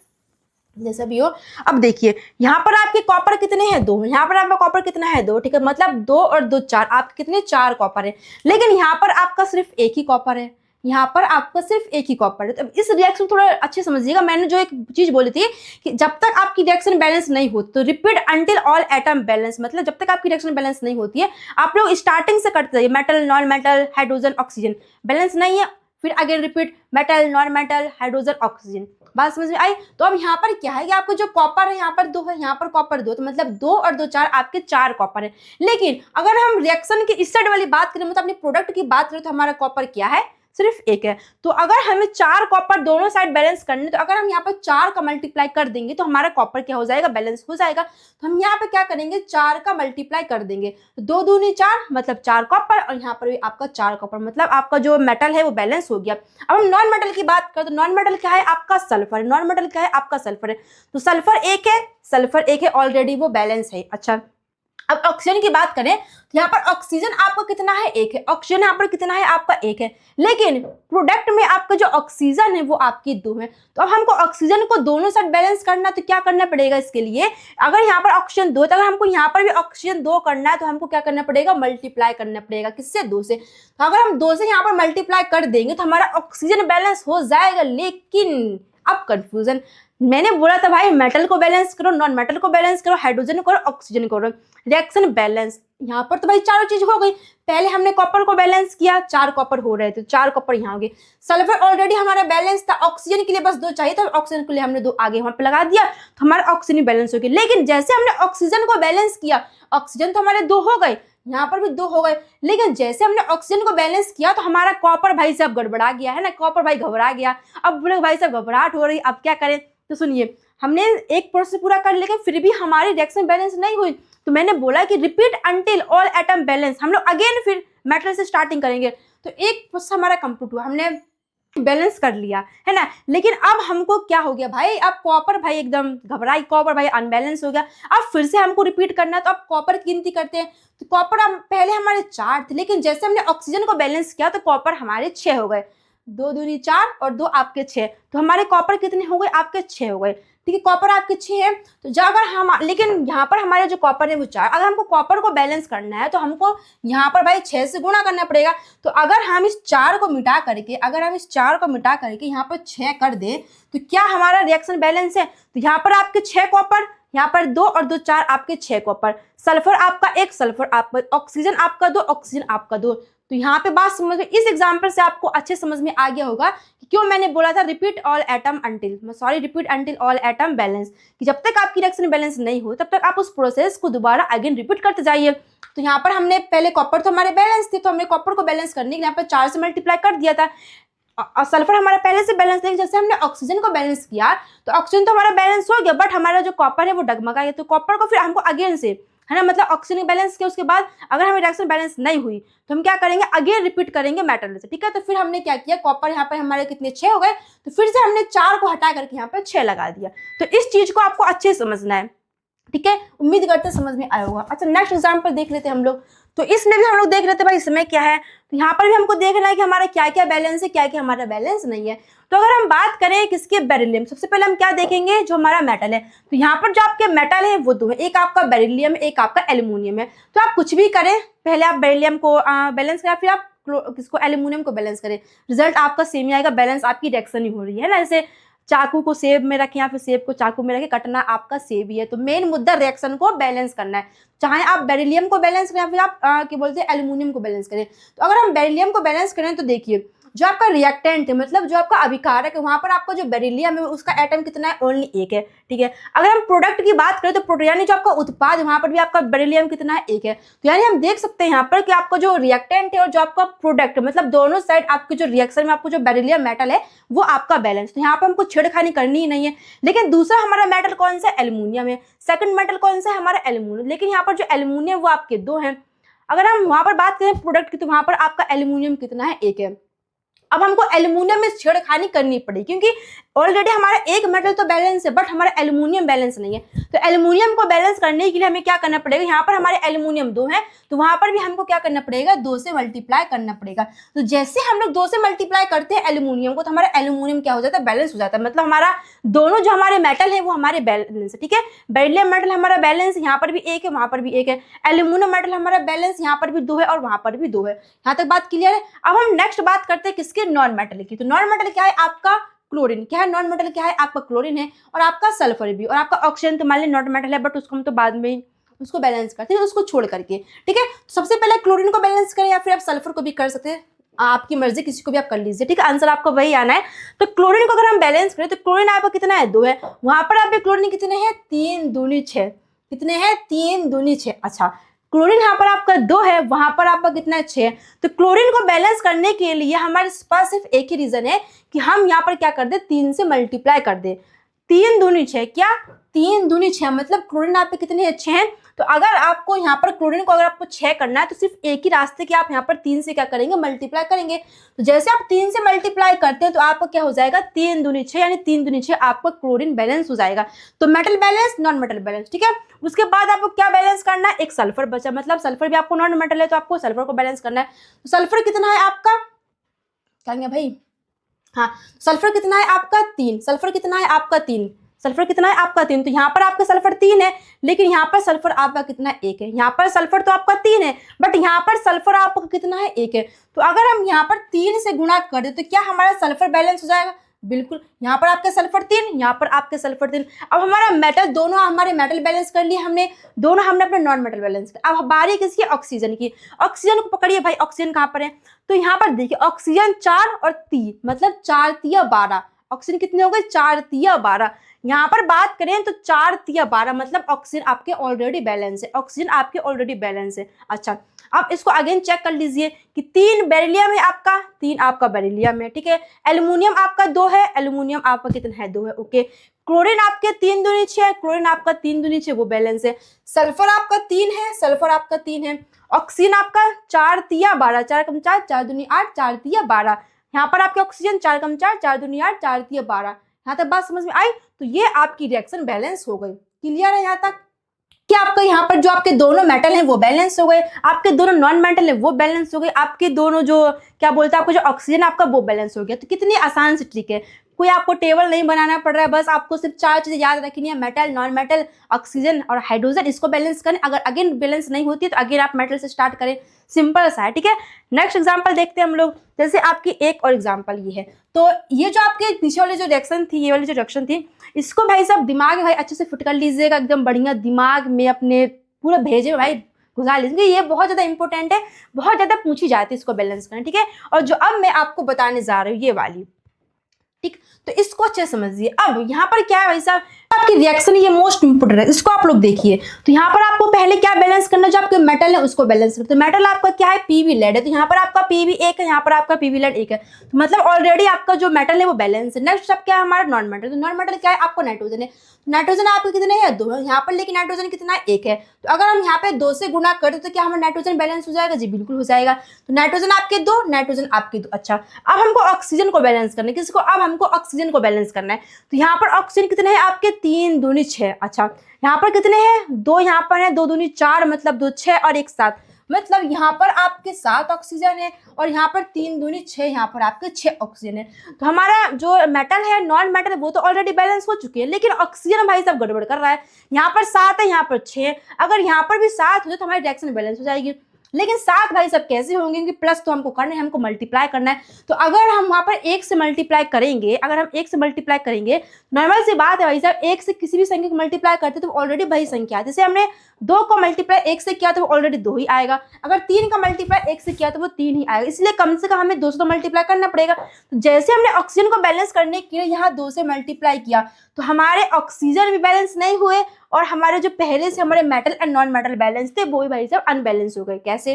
जैसा भी हो। अब देखिए यहाँ पर आपके कॉपर कितने हैं, 2। यहाँ पर आपका कॉपर कितना है, 2, ठीक है। मतलब 2 और 2 4, आपके कितने 4 कॉपर है। लेकिन यहाँ पर आपका सिर्फ 1 ही कॉपर है, यहाँ पर आपका सिर्फ 1 ही कॉपर है। तो इस रिएक्शन थोड़ा अच्छे समझिएगा। मैंने जो एक चीज बोली थी कि जब तक आपकी रिएक्शन बैलेंस नहीं होती तो repeat until all atom balance, मतलब जब तक आपकी रिएक्शन बैलेंस नहीं होती है आप लोग स्टार्टिंग से करते जाइए। Metal non metal hydrogen oxygen, balance नहीं है, फिर again repeat metal non metal hydrogen oxygen. बात समझ में आई। तो अब यहाँ पर क्या है कि आपको जो कॉपर है यहाँ पर 2 है, यहाँ पर कॉपर 2, तो मतलब 2 और 2 4, आपके 4 कॉपर है। लेकिन अगर हम रिएक्शन की इस साइड वाली बात करें, मतलब अपने प्रोडक्ट की बात करें, तो हमारा कॉपर क्या है, सिर्फ 1 है। तो अगर हमें 4 कॉपर दोनों साइड बैलेंस करने, तो अगर हम यहाँ पर 4 का मल्टीप्लाई कर देंगे तो हमारा कॉपर क्या हो जाएगा, बैलेंस हो जाएगा। तो हम यहाँ पे क्या करेंगे, 4 का मल्टीप्लाई कर देंगे, तो 2 दूनी 4, मतलब 4 कॉपर, और यहाँ पर भी आपका 4 कॉपर, मतलब आपका जो मेटल है वो बैलेंस हो गया। अब हम नॉन मेटल की बात करें तो नॉन मेटल क्या है, आपका सल्फर। नॉन मेटल क्या है, आपका सल्फर है। तो सल्फर 1 है, सल्फर 1 है, ऑलरेडी वो बैलेंस है। अच्छा, अब ऑक्सीजन की बात करें तो यहाँ पर ऑक्सीजन आपका कितना है, 1 है। ऑक्सीजन यहाँ पर कितना है, आपका 1 है। लेकिन प्रोडक्ट में आपका जो ऑक्सीजन है वो आपकी 2 है। तो अब हमको ऑक्सीजन को दोनों साइड बैलेंस करना, तो क्या करना पड़ेगा इसके लिए, अगर यहाँ पर ऑक्सीजन 2 है तो अगर हमको यहाँ पर भी ऑक्सीजन 2 करना है तो हमको क्या करना पड़ेगा, मल्टीप्लाई करना पड़ेगा। किससे, 2 से। तो अगर हम 2 से यहाँ पर मल्टीप्लाई कर देंगे तो हमारा ऑक्सीजन बैलेंस हो जाएगा। लेकिन अब कंफ्यूजन, मैंने बोला था भाई मेटल को बैलेंस करो, नॉन मेटल को बैलेंस करो, हाइड्रोजन करो, ऑक्सीजन करो, रिएक्शन बैलेंस। यहाँ पर तो भाई चारों चीज हो गई। पहले हमने कॉपर को बैलेंस किया, 4 कॉपर हो रहे थे, 4 कॉपर यहाँ हो गए। सल्फर ऑलरेडी हमारा बैलेंस था, ऑक्सीजन के लिए बस 2 चाहिए था, ऑक्सीजन के लिए हमने 2 आगे वहां पे लगा दिया, तो हमारा ऑक्सीजन बैलेंस हो गया। लेकिन जैसे हमने ऑक्सीजन को बैलेंस किया, ऑक्सीजन तो हमारे 2 हो गए, यहाँ पर भी 2 हो गए। लेकिन जैसे हमने ऑक्सीजन को बैलेंस किया तो हमारा कॉपर भाई साहब गड़बड़ा गया है ना, कॉपर भाई घबरा गया। अब बोले भाई साहब घबराहट हो रही, अब क्या करें। तो सुनिए, हमने एक प्रोसेस पूरा कर, लेकिन फिर भी हमारी रिएक्शन बैलेंस नहीं हुई, तो मैंने बोला कि repeat until all atom balance. हम लोग अगेन फिर मेटल से स्टार्टिंग करेंगे। तो एक प्रोसेस हमारा कंप्लीट हुआ, हमने बैलेंस कर लिया है ना। लेकिन अब हमको क्या हो गया भाई, अब कॉपर भाई एकदम घबराई, कॉपर भाई अनबैलेंस हो गया। अब फिर से हमको रिपीट करना है, तो अब कॉपर की गिनती करते हैं। तो कॉपर पहले हमारे 4 थे, लेकिन जैसे हमने ऑक्सीजन को बैलेंस किया तो कॉपर हमारे 6 हो गए। 2 दूनी 4 और 2 आपके 6, तो हमारे कॉपर कितने हो गए, आपके 6 हो गए। ठीक है, कॉपर आपके 6 है। तो जब अगर हम, लेकिन यहाँ पर हमारे जो कॉपर है वो 4, अगर हमको कॉपर को बैलेंस करना है तो हमको यहाँ पर भाई 6 से गुणा करना पड़ेगा। तो अगर हम इस 4 को मिटा करके, यहाँ पर 6 कर दे तो क्या हमारा रिएक्शन बैलेंस है? तो यहाँ पर आपके 6 कॉपर, यहाँ पर 2 और 2 4 आपके 6 कॉपर, सल्फर आपका 1, सल्फर आपका, ऑक्सीजन आपका 2, ऑक्सीजन आपका 2। तो यहाँ पे बात समझ में, इस एग्जाम्पल से आपको अच्छे समझ में आ गया होगा कि क्यों मैंने बोला था repeat until all atom balance, कि जब तक आपकी रिएक्शन बैलेंस नहीं हो तब तक आप उस प्रोसेस को दोबारा अगेन रिपीट करते जाइए। तो यहाँ पर हमने पहले कॉपर तो हमारे बैलेंस थे, तो हमने कॉपर को बैलेंस करने के लिए यहाँ पर 4 से मल्टीप्लाई कर दिया था। सल्फर हमारा पहले से बैलेंस, लेकिन जैसे हमने ऑक्सीजन को बैलेंस किया तो ऑक्सीजन तो हमारा बैलेंस हो गया, बट हमारा जो कॉपर है वो डगमगा गया। तो कॉपर को फिर हमको अगेन से, है ना, मतलब ऑक्सीजन बैलेंस किया, उसके बाद अगर हमें रिएक्शन बैलेंस नहीं हुई तो हम क्या करेंगे, अगेन रिपीट करेंगे मेटल से, ठीक है। तो फिर हमने क्या किया, कॉपर यहाँ पर हमारे कितने 6 हो गए, तो फिर से हमने 4 को हटा करके यहाँ पर 6 लगा दिया। तो इस चीज को आपको अच्छे से समझना है, ठीक है। उम्मीद करते समझ में आया होगा। अच्छा, नेक्स्ट एग्जाम्पल देख लेते हैं हम लोग। तो इसमें भी हम लोग देख लेते हैं भाई इसमें क्या है। तो यहाँ पर भी हमको देखना है कि हमारा क्या क्या बैलेंस है, क्या क्या हमारा बैलेंस नहीं है। तो अगर हम बात करें किसके, बेरिलियम, सबसे पहले हम क्या देखेंगे, जो हमारा मेटल है। तो यहाँ पर जो आपके मेटल है वो 2 है, एक आपका बेरिलियम है, एक आपका एल्यूमिनियम है। तो आप कुछ भी करें, पहले आप बेरिलियम को बैलेंस करें, फिर आप किसको, एल्यूमिनियम को बैलेंस करें, रिजल्ट आपका सेम ही आएगा, बैलेंस आपकी रिएक्शन ही हो रही है ना। जैसे चाकू को सेब में रखें या फिर सेब को चाकू में रखें, कटना आपका सेब ही है। तो मेन मुद्दा रिएक्शन को बैलेंस करना है, चाहे आप बेरिलियम को बैलेंस करें या फिर आप क्या बोलते हैं, एल्यूमिनियम को बैलेंस करें। तो अगर हम बेरिलियम को बैलेंस करें तो देखिए, जो आपका रिएक्टेंट है, मतलब जो आपका अभिकारक है, वहां पर आपका जो बेरिलियम है उसका एटम कितना है, ओनली 1 है, ठीक है। अगर हम प्रोडक्ट की बात करें तो यानी जो आपका उत्पाद, वहां पर भी आपका बेरिलियम कितना है, 1 है। तो यानी हम देख सकते हैं यहाँ पर कि आपका जो रिएक्टेंट है और जो आपका प्रोडक्ट, मतलब दोनों साइड आपके जो रिएक्शन में आपको जो बेरिलियम मेटल है वो आपका बैलेंस। तो यहाँ पर हमको छेड़खानी करनी ही नहीं है। लेकिन दूसरा हमारा मेटल कौन सा, एल्यूमिनियम है। सेकंड मेटल कौन सा है, हमारा एल्यूमिनियम। लेकिन यहाँ पर जो एल्यूमिनियम वो आपके 2 हैं। अगर हम वहां पर बात करें प्रोडक्ट की, तो वहां पर आपका एल्यूमिनियम कितना है, 1 है। अब हमको एल्यूमिनियम में छेड़खानी करनी पड़ी, क्योंकि ऑलरेडी हमारा एक मेटल तो बैलेंस है, बट हमारा एल्यूमिनियम बैलेंस नहीं है। तो एल्यूमिनियम को बैलेंस करने के लिए हमें क्या करना पड़ेगा, यहाँ पर हमारे एल्यूमिनियम 2 है, तो वहां पर भी हमको क्या करना पड़ेगा, 2 से मल्टीप्लाई करना पड़ेगा। तो जैसे हम लोग 2 से मल्टीप्लाई करते हैं एल्यूमिनियम को, तो हमारा एल्यूमिनियम क्या हो जाता है, बैलेंस हो जाता है। मतलब हमारा दोनों जो हमारे मेटल है वो हमारे बैलेंस है, ठीक है। बेरिलियम मेटल हमारा बैलेंस यहाँ पर भी 1 है, वहां पर भी 1 है। एल्यूमिनियम मेटल हमारा बैलेंस यहाँ पर भी 2 है और वहां पर भी 2 है। यहाँ तक बात क्लियर है। अब हम नेक्स्ट बात करते हैं किसके, नॉन मेटल की। तो नॉन मेटल क्या है, आपका क्लोरीन। क्या है, नॉन मेटल क्या है, आपका क्लोरीन है, और आपका सल्फर भी, और आपका ऑक्सीजन तो मान लीजिए नॉन मेटल है, बट उसको हम तो बाद में उसको बैलेंस करते हैं, उसको छोड़ करके, ठीक है। सबसे पहले क्लोरीन को बैलेंस करें, या फिर आप सल्फर को भी कर सकते हैं, आपकी मर्जी, किसी को भी आप कर लीजिए, ठीक है। आंसर आपको वही आना है। तो क्लोरीन को अगर हम बैलेंस करें तो क्लोरीन आपका कितना है, 2 है। वहां पर आपके क्लोरीन कितने हैं, 3 दूनी 6। कितने हैं, 3 दूनी 6। अच्छा, क्लोरीन यहाँ पर आपका 2 है, वहां पर आपका कितना है, 6। तो क्लोरीन को बैलेंस करने के लिए हमारे पास सिर्फ एक ही रीजन है कि हम यहाँ पर क्या कर दे, 3 से मल्टीप्लाई कर दे। 3 दूनी 6, क्या 3 दूनी 6, मतलब क्लोरीन आप पे कितने हैं, 6 हैं। तो अगर आपको यहाँ पर क्लोरीन को अगर आपको 6 करना है तो सिर्फ एक ही रास्ते कि आप यहाँ पर 3 से क्या करेंगे, मल्टीप्लाई करेंगे। तो जैसे आप 3 से मल्टीप्लाई करते हैं तो आपका क्या हो जाएगा, 3 दूनी 6, यानी 3 दूनी 6 आपका क्लोरीन बैलेंस हो जाएगा। तो metal balance, non metal balance, ठीक है। उसके बाद आपको क्या बैलेंस करना है, एक सल्फर बचा, मतलब सल्फर भी आपको नॉन मेटल है तो आपको सल्फर को बैलेंस करना है। तो सल्फर कितना है आपका, कहेंगे भाई, हाँ, सल्फर कितना है आपका, 3। सल्फर कितना है आपका, 3। सल्फर कितना है आपका, 3। तो यहाँ पर आपका सल्फर 3 है, लेकिन यहाँ पर सल्फर आपका कितना, 1 है। यहाँ पर सल्फर तो आपका 3 है, बट यहाँ पर सल्फर आपका कितना है, 1 है। तो अगर हम यहाँ पर 3 से गुणा कर दे तो क्या हमारा सल्फर बैलेंस हो जाएगा, बिल्कुल। यहाँ पर आपके सल्फर 3, यहाँ पर आपके सल्फर 3। अब हमारा मेटल, दोनों हमारे मेटल बैलेंस कर लिए हमने, दोनों हमने अपने नॉन मेटल बैलेंस कर। अब बारी किसकी, ऑक्सीजन की। ऑक्सीजन को पकड़िए भाई, ऑक्सीजन कहाँ पर है, तो यहाँ पर देखिए ऑक्सीजन 4 और 3, मतलब 4 तिया 12। ऑक्सीजन कितने हो गए, 4 तिया 12। यहाँ पर बात करें तो 4 तिया 12, मतलब ऑक्सीजन आपके ऑलरेडी बैलेंस है, ऑक्सीजन आपके ऑलरेडी बैलेंस है। अच्छा, अब इसको अगेन चेक कर लीजिए कि 3 बेरिलियम है आपका, 3 आपका बेरिलियम है, ठीक है। एल्यूमिनियम आपका 2 है, एल्यूमिनियम आपका कितना है, 2 है, ओके। क्लोरीन आपके 3 दूनी 6, क्लोरीन आपका 3 दूनी 6, वो बैलेंस है। सल्फर आपका 3 है, सल्फर आपका 3 है। ऑक्सीजन आपका 4 तिया 12, 4 कम 4, 4 दूनी 8, 4 तिया 12। यहाँ पर आपके ऑक्सीजन 4 कम 4, 4 दूनी 8, 4 तिया 12। यहाँ तक बात समझ में आई। तो ये आपकी रिएक्शन बैलेंस हो गई, क्लियर है यहाँ तक कि आपका यहाँ पर जो आपके दोनों मेटल हैं वो बैलेंस हो गए, आपके दोनों नॉन मेटल है वो बैलेंस हो गए, आपके दोनों जो क्या बोलते हैं, आपको जो ऑक्सीजन आपका वो बैलेंस हो गया। तो कितनी आसान सी ट्रिक है, कोई आपको टेबल नहीं बनाना पड़ रहा है, बस आपको सिर्फ 4 चीजें याद रखनी है, मेटल, नॉन मेटल, ऑक्सीजन और हाइड्रोजन, इसको बैलेंस करें। अगर अगेन बैलेंस नहीं होती है तो अगेन आप मेटल से स्टार्ट करें, सिंपल सा है, ठीक है। नेक्स्ट एग्जांपल देखते हैं हम लोग, जैसे आपकी एक और एग्जांपल ये है, तो ये जो आपके पीछे वाली जो रिएक्शन थी, ये वाली जो रिएक्शन थी, इसको भाई सब दिमाग में भाई अच्छे से फिट कर लीजिएगा, एकदम बढ़िया दिमाग में अपने पूरा भेजे भाई घुसा लीजिए, ये बहुत ज्यादा इंपॉर्टेंट है, बहुत ज्यादा पूछी जाती है इसको बैलेंस करना, ठीक है। और जो अब मैं आपको बताने जा रही हूँ ये वाली, ठीक, तो इसको अच्छे समझिए। अब यहाँ पर क्या है भाई साहब, आपकी रिएक्शन ये मोस्ट इंपोर्टेंट है, इसको आप लोग देखिए। तो यहाँ पर आपको पहले क्या बैलेंस करना है, जो आपके मेटल है उसको बैलेंस करते हैं। मेटल आपका क्या है, पीवी लेड है, तो यहाँ पर आपका पीवी 1 है, यहाँ पर आपका पीवी लेड 1 है, तो मतलब ऑलरेडी आपका जो मेटल है वो बैलेंस है। नेक्स्ट अब क्या है हमारा नॉन मेटल, तो नॉन मेटल क्या है, आपको नाइट्रोजन है, नाइट्रोजन आपके कितने हैं, 2 है यहाँ पर, लेकिन नाइट्रोजन कितना है, 1 है। तो अगर हम यहाँ पे 2 से गुना करते तो क्या हमारा नाइट्रोजन बैलेंस हो जाएगा, जी बिल्कुल हो जाएगा। तो नाइट्रोजन आपके 2, नाइट्रोजन आपके 2। अच्छा, अब हमको ऑक्सीजन को बैलेंस करना है, किसको, अब हमको ऑक्सीजन को बैलेंस करना है। तो यहाँ पर ऑक्सीजन कितने हैं आपके, 3 दूनी 6। अच्छा, यहाँ पर कितने हैं, 2 यहाँ पर है, 2 दूनी 4, मतलब 2 6 और 1 7, मतलब यहाँ पर आपके 7 ऑक्सीजन है, और यहाँ पर 3 दूनी 6, यहाँ पर आपके 6 ऑक्सीजन है। तो हमारा जो मेटल है, नॉन मेटल है, वो तो ऑलरेडी बैलेंस हो चुके हैं, लेकिन ऑक्सीजन भाई सब गड़बड़ कर रहा है। यहाँ पर 7 है, यहाँ पर 6 है, अगर यहाँ पर भी 7 हो जाए तो हमारी रिएक्शन बैलेंस हो जाएगी। लेकिन 7 भाई सब कैसे होंगे, क्योंकि प्लस तो हमको करना है, हमको मल्टीप्लाई करना है। तो अगर हम वहाँ पर 1 से मल्टीप्लाई करेंगे, अगर हम 1 से मल्टीप्लाई करेंगे, नॉर्मल सी बात है भाई साहब, 1 से किसी भी संख्या को मल्टीप्लाई करते तो ऑलरेडी वही संख्या है। जैसे हमने 2 को मल्टीप्लाई 1 से किया तो वो ऑलरेडी 2 ही आएगा, अगर 3 का मल्टीप्लाई 1 से किया तो वो 3 ही आएगा, इसलिए कम से कम हमें 2 से तो मल्टीप्लाई करना पड़ेगा। तो जैसे हमने ऑक्सीजन को बैलेंस करने के लिए यहाँ 2 से मल्टीप्लाई किया, तो हमारे ऑक्सीजन भी बैलेंस नहीं हुए, और हमारे जो पहले से हमारे metal and non metal balance थे वो भी भाई साहब अनबैलेंस हो गए। कैसे,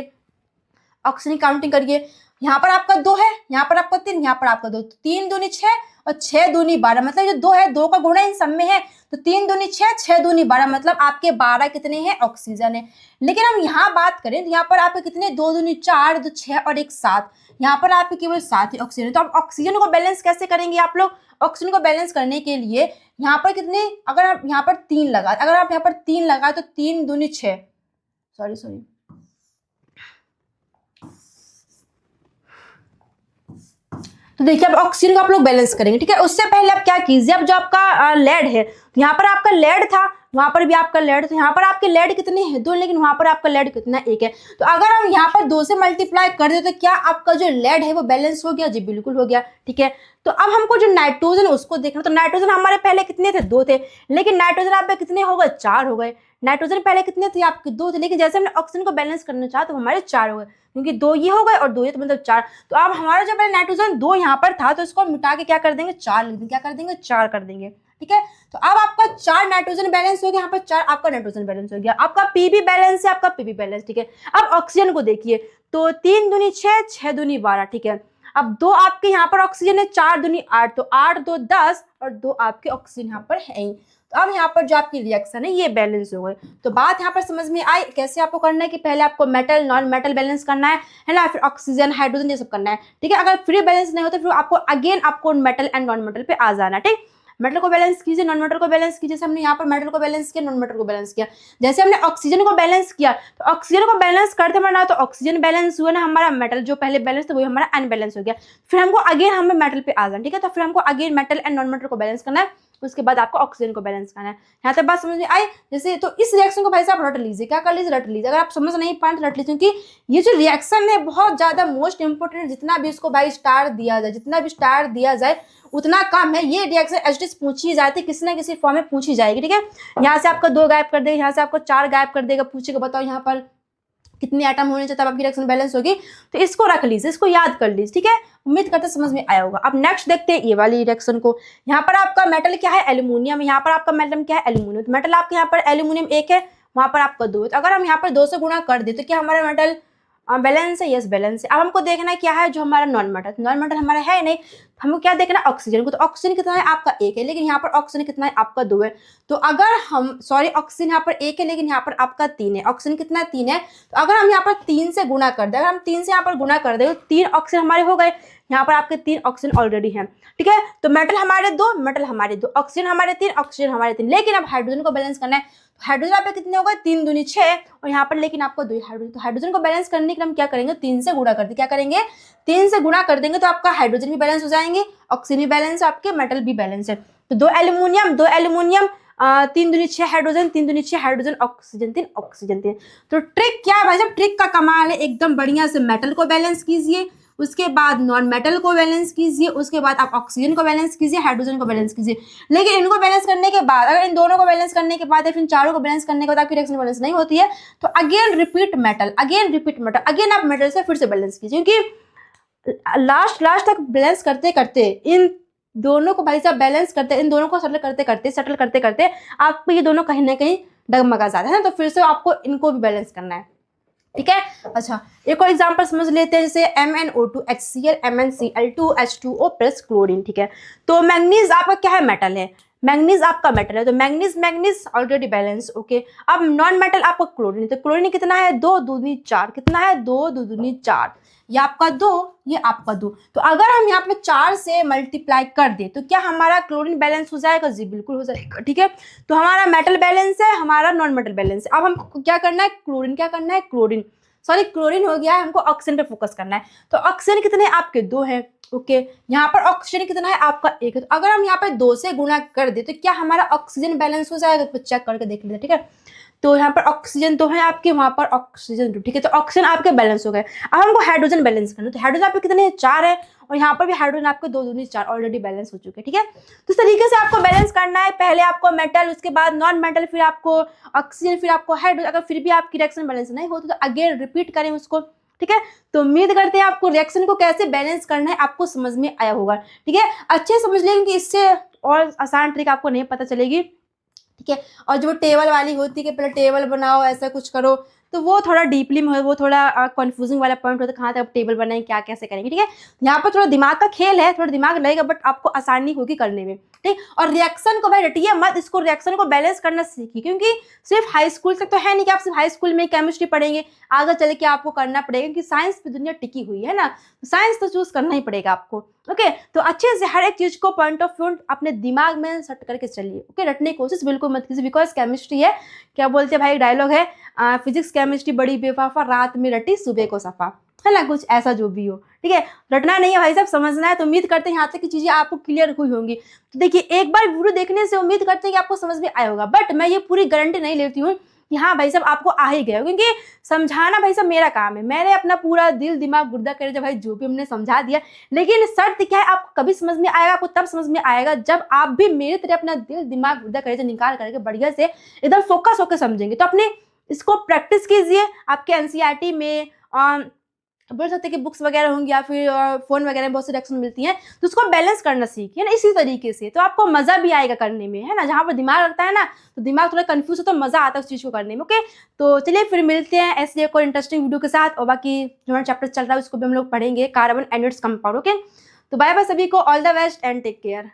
ऑक्सीजन काउंटिंग करिए, यहाँ पर आपका 2 है, यहाँ पर आपका 3, यहाँ पर आपका 2, 3 दूनी 6 और 6 दूनी 12, मतलब जो 2 है, 2 का गुणा इन सब में है, तो 3 दूनी 6, 6 दूनी 12, मतलब आपके 12 कितने हैं, ऑक्सीजन है। लेकिन हम यहाँ बात करें तो यहाँ पर आपके कितने, 2 दूनी 4, 2 6 और 1 7, यहाँ पर आपके केवल 7 ही ऑक्सीजन है। तो आप ऑक्सीजन को बैलेंस कैसे करेंगे आप लोग, ऑक्सीजन को बैलेंस करने के लिए यहाँ पर कितने, अगर आप यहाँ पर 3 लगाए, अगर आप यहाँ पर 3 लगाए तो 3 दूनी 6, सॉरी तो देखिए अब ऑक्सीजन को आप लोग बैलेंस करेंगे, ठीक है। उससे पहले आप क्या कीजिए, अब जो आपका लेड है, तो यहाँ पर आपका लेड था, वहां पर भी आपका लेड, तो यहाँ पर आपके लेड कितने हैं, 2, लेकिन वहां पर आपका लेड कितना, 1 है। तो अगर हम यहाँ पर 2 से मल्टीप्लाई कर दे तो क्या आपका जो लेड है वो बैलेंस हो गया, जी बिल्कुल हो गया, ठीक है। तो अब हमको जो नाइट्रोजन उसको देखना, तो नाइट्रोजन हमारे पहले कितने थे, 2 थे, लेकिन नाइट्रोजन आप पे कितने हो गए, 4 हो गए। नाइट्रोजन पहले कितने थे आपके, 2 थे, लेकिन जैसे हमने ऑक्सीजन को बैलेंस करना चाहा तो हमारे 4 हो गए, क्योंकि 2 ये हो गए और 2 ये, तो मतलब 4। तो अब हमारा जो पहले नाइट्रोजन 2 यहाँ पर था, तो इसको मिटा के क्या कर देंगे, 4 लिख देंगे, क्या कर देंगे, 4 कर देंगे, ठीक है। तो अब आपका 4 नाइट्रोजन बैलेंस हो गया, यहाँ पर 4 आपका नाइट्रोजन बैलेंस हो गया, आपका पीबी बैलेंस है, आपका पीबी बैलेंस, ठीक है। अब ऑक्सीजन को देखिए, तो 3 दूनी 6, 6 दूनी 12, ठीक है। अब 2 आपके यहाँ पर ऑक्सीजन है, 4 दूनी 8, तो 8 2 10 और 2 आपके ऑक्सीजन यहाँ पर है ही। तो अब यहाँ पर जो आपकी रिएक्शन है ये बैलेंस हो गए। तो बात यहाँ पर समझ में आई, कैसे आपको करना है कि पहले आपको मेटल नॉन मेटल बैलेंस करना है ना, फिर ऑक्सीजन हाइड्रोजन ये सब करना है, ठीक है। अगर फ्री बैलेंस नहीं होता फिर आपको अगेन आपको मेटल एंड नॉन मेटल पे आ जाना, ठीक। मेटल को बैलेंस कीजिए, नॉन मेटल को बैलेंस कीजिए, जैसे हमने यहाँ पर मेटल को बैलेंस किया, नॉन मेटल को बैलेंस किया। जैसे हमने ऑक्सीजन को बैलेंस किया, तो ऑक्सीजन को बैलेंस करते हमारा तो ऑक्सीजन बैलेंस हुआ ना, हमारा मेटल जो पहले बैलेंस था वही हमारा अनबैलेंस हो गया, फिर हमको अगेन हमें मेटल पे आ जाना, ठीक है। तो फिर हमको again metal and non metal को बैलेंस करना है, उसके बाद आपको ऑक्सीजन को बैलेंस करना है। यहाँ तक बात समझ में आई, जैसे तो इस रिएक्शन को भाई साहब रट लीजिए, क्या कर लीजिए, रट लीजिए। अगर आप समझ नहीं पाए तो रट लीजिए, क्योंकि ये जो रिएक्शन है बहुत ज्यादा मोस्ट इंपोर्टेंट है, जितना भी इसको भाई स्टार दिया जाए, जितना भी स्टार दिया जाए उतना कम है। ये रिएक्शन एच पूछी जाती है, किसी ना किसी फॉर्म में पूछी जाएगी, ठीक है। यहाँ से आपका 2 गायब कर देगा, यहाँ से आपको 4 गायब कर देगा, पूछेगा बताओ यहाँ पर कितने एटम होने चाहिए तब आपकी रिएक्शन बैलेंस होगी। तो इसको रख लीजिए, इसको याद कर लीजिए, ठीक है। उम्मीद करते समझ में आया होगा। अब नेक्स्ट देखते हैं ये वाली रिएक्शन को। यहाँ पर आपका मेटल क्या है, एल्यूमिनियम, यहाँ पर आपका मेटल क्या है, एल्यूमिनियम। तो मेटल आपके यहाँ पर एल्यूमिनियम 1 है, वहां पर आपका 2 है। तो अगर हम यहाँ पर 2 से गुणा कर दे तो क्या हमारा मेटल बैलेंस है, यस बैलेंस है। अब हमको देखना है क्या है जो हमारा नॉन मेटल, नॉन मेटल हमारा है नहीं, हमको क्या देखना है, ऑक्सीजन को। तो ऑक्सीजन कितना है आपका 1 है, लेकिन यहाँ पर ऑक्सीजन कितना है आपका 2 है। तो अगर हम सॉरी ऑक्सीजन यहाँ पर 1 है, लेकिन यहाँ पर आपका 3 है, ऑक्सीजन कितना है 3 है। तो अगर हम यहाँ पर 3 से गुणा कर दे, अगर हम 3 से यहाँ पर गुणा कर दे तो 3 ऑक्सीजन हमारे हो गए, यहाँ पर आपके 3 ऑक्सीजन ऑलरेडी हैं, ठीक है। तो मेटल हमारे 2, मेटल हमारे 2, ऑक्सीजन हमारे 3, ऑक्सीजन हमारे 3। लेकिन अब हाइड्रोजन को बैलेंस करना है, तो हाइड्रोजन आप कितने होगा, 3 दूनी 6 और यहाँ पर लेकिन आपको 2 हाइड्रोजन। तो हाइड्रोजन को बैलेंस करने के लिए हम क्या करेंगे, 3 से गुणा करते, क्या करेंगे 3 से गुणा कर देंगे तो आपका हाइड्रोजन भी बैलेंस हो जाएंगे आएंगे, ऑक्सीजन भी बैलेंस है आपके, मेटल भी बैलेंस है। तो दो एल्यूमिनियम 3 दूनी 6 हाइड्रोजन, 3 दूनी 6 हाइड्रोजन, ऑक्सीजन 3, ऑक्सीजन 3। तो ट्रिक क्या है भाई साहब, ट्रिक का कमाल है एकदम बढ़िया से। मेटल को बैलेंस कीजिए, उसके बाद नॉन मेटल को बैलेंस कीजिए, उसके बाद आप ऑक्सीजन को बैलेंस कीजिए, हाइड्रोजन को बैलेंस कीजिए। लेकिन इनको बैलेंस करने के बाद, अगर इन दोनों को बैलेंस करने के बाद या फिर चारों को बैलेंस करने के बाद आपकी रिएक्शन बैलेंस नहीं होती है, तो अगेन रिपीट मेटल, अगेन आप मेटल से फिर से बैलेंस कीजिए, क्योंकि लास्ट तक बैलेंस करते करते इन दोनों को भाई साहब बैलेंस करते, इन दोनों को सेटल करते करते आपको ये दोनों कहीं ना कहीं डगमगा जाते हैं ना, तो फिर से आपको इनको भी बैलेंस करना है, ठीक है। अच्छा, एक और एग्जांपल समझ लेते हैं, जैसे MnO2 HCl MnCl2 H2O plus chlorine, ठीक है। तो मैंगनीज आपका क्या है, मेटल है, मैंगनीज आपका मेटल है, तो मैंगनीज ऑलरेडी बैलेंस, ओके। अब नॉन मेटल आपका क्लोरीन, तो क्लोरीन कितना है, 2 दूनी 4, कितना है 2 दूनी 4, ये आपका 2, ये आपका 2। तो अगर हम यहाँ पे 4 से मल्टीप्लाई कर दे तो क्या हमारा क्लोरीन बैलेंस हो जाएगा, जी बिल्कुल हो जाएगा, ठीक है। तो हमारा मेटल बैलेंस है, हमारा नॉन मेटल बैलेंस है। अब हमको क्या करना है, क्लोरीन हो गया है, हमको ऑक्सीजन पे फोकस करना है। तो ऑक्सीजन कितने आपके 2 हैं, ओके। यहाँ पर ऑक्सीजन कितना है आपका 1 है। तो अगर हम यहाँ पे 2 से गुणा कर दे तो क्या हमारा ऑक्सीजन बैलेंस हो जाएगा, तो चेक करके देख लेते हैं, ठीक है। तो यहाँ पर ऑक्सीजन 2 है आपके, वहां पर ऑक्सीजन 2, ठीक है। तो ऑक्सीजन आपके बैलेंस हो गए। अब हमको हाइड्रोजन बैलेंस करना है, तो हाइड्रोजन आपके कितने 4 है, और यहाँ पर भी हाइड्रोजन आपके 2 दूनी 4 ऑलरेडी बैलेंस हो चुके हैं, ठीक है। तो इस तरीके से आपको बैलेंस करना है, पहले आपको मेटल, उसके बाद नॉन मेटल, फिर आपको ऑक्सीजन, फिर आपको हाइड्रोजन। अगर फिर भी आपकी रिएक्शन बैलेंस नहीं होती तो अगेन रिपीट करें उसको, ठीक है। तो उम्मीद करते हैं आपको रिएक्शन को कैसे बैलेंस करना है आपको समझ में आया होगा, ठीक है। अच्छे समझ लेंगे कि इससे और आसान ट्रिक आपको नहीं पता चलेगी, ठीक है। और जो टेबल वाली होती है कि पहले टेबल बनाओ, ऐसा कुछ करो, तो वो थोड़ा डीपली में वो थोड़ा कंफ्यूजिंग वाला पॉइंट होता है, कहाँ तक आप टेबल बनाएंगे, क्या कैसे करेंगे, ठीक है। यहाँ पर थोड़ा दिमाग का खेल है, थोड़ा दिमाग लगेगा, बट आपको आसानी होगी करने में, ठीक। और रिएक्शन को भाई रटिए मत, इसको रिएक्शन को बैलेंस करना सीखिए, क्योंकि सिर्फ हाई स्कूल तक तो है नहीं कि आप सिर्फ हाई स्कूल में केमिस्ट्री पढ़ेंगे, आगे चले के आपको करना पड़ेगा, क्योंकि साइंस पे दुनिया टिकी हुई है ना, साइंस तो चूज करना ही पड़ेगा आपको, ओके। तो अच्छे से हर एक चीज को पॉइंट ऑफ व्यू अपने दिमाग में सेट करके चलिए, ओके। रटने की कोशिश बिल्कुल मत कीजिए, बिकॉज केमिस्ट्री है, क्या बोलते हैं भाई, डायलॉग है, फिजिक्स केमिस्ट्री बड़ी बेवफा, रात में रटी सुबह को सफा, है ना, कुछ ऐसा जो भी हो, ठीक है। रटना नहीं है भाई साहब, समझना है। तो उम्मीद करते हैं यहाँ तक की चीजें आपको क्लियर हुई होंगी। तो देखिए, एक बार वीडियो देखने से उम्मीद करते हैं कि आपको समझ में आया होगा, बट मैं ये पूरी गारंटी नहीं लेती हूँ कि हाँ भाई साहब आपको आ ही गया, क्योंकि समझाना भाई साहब मेरा काम है, मैंने अपना पूरा दिल दिमाग गुर्दा करे भाई जो भी हमने समझा दिया। लेकिन शर्त क्या है, आपको कभी समझ में आएगा, आपको तब समझ में आएगा जब आप भी मेरी तरह अपना दिल दिमाग गुर्दा करे निकाल करके बढ़िया से एकदम फोकस होकर समझेंगे। तो अपने इसको प्रैक्टिस कीजिए, आपके एनसीईआरटी में बोल सकते हैं कि बुक्स वगैरह होंगी या फिर फोन वगैरह में बहुत सी रिएक्शन मिलती हैं, तो उसको बैलेंस करना सीखिए ना इसी तरीके से, तो आपको मजा भी आएगा करने में, है ना। जहाँ पर दिमाग लगता है ना, तो दिमाग थोड़ा कंफ्यूज हो तो मजा आता है उस चीज को करने में, ओके। तो चलिए फिर मिलते हैं ऐसे एक और इंटरेस्टिंग वीडियो के साथ, और बाकी जो हमारा चैप्टर चल रहा है उसको भी हम लोग पढ़ेंगे, carbon and its compound, okay. तो बाय बाय सभी को, all the best and take care.